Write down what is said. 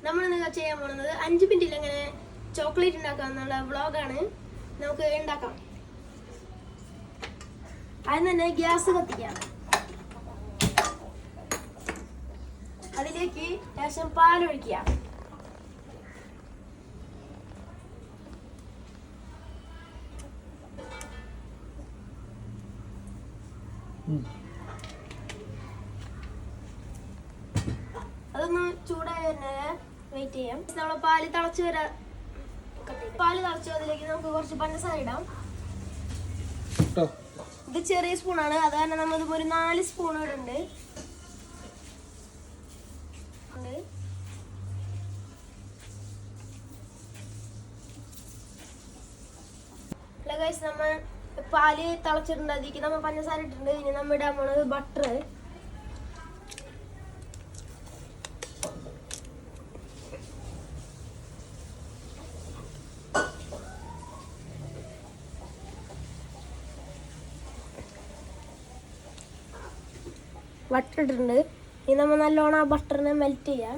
നമ്മൾ ഇന്ന് ചെയ്യാൻ പോകുന്നത് 5 മിനിറ്റിൽ എങ്ങനെ ചോക്ലേറ്റ് ഉണ്ടാക്കാന്നുള്ള വ്ളോഗാണ്. നമുക്ക് ഉണ്ടാക്കാം. ആദ്യം തന്നെ ഗ്യാസ് കത്തിക്കാം. അതിലേക്ക് ലേശം പാലൊഴിക്കുക. അതൊന്ന് ചൂടായി വരുന്നത് വെയിറ്റ് ചെയ്യാം. നമ്മളെ പാല് തിളച്ച് വരാൻ അതിലേക്ക് നമുക്ക് കുറച്ച് പഞ്ചസാര ഇടാം. ഇത് ചെറിയ സ്പൂണാണ്, അത് കാരണം നമ്മൾ ഒരു 4 സ്പൂൺ ഇടുന്നുണ്ട്. നമ്മൾ പാല് തിളച്ചിട്ടുണ്ട്, അതിലേക്ക് നമ്മൾ പഞ്ചസാര ഇട്ടിട്ടുണ്ട്. ഇനി നമ്മൾ ഇടാൻ പോണത് ബട്ടർ. ബട്ടർ ഇട്ടിട്ടുണ്ട്. ഇനി നമ്മൾ നല്ലോണം ആ ബട്ടറിനെ മെൽറ്റ് ചെയ്യാം.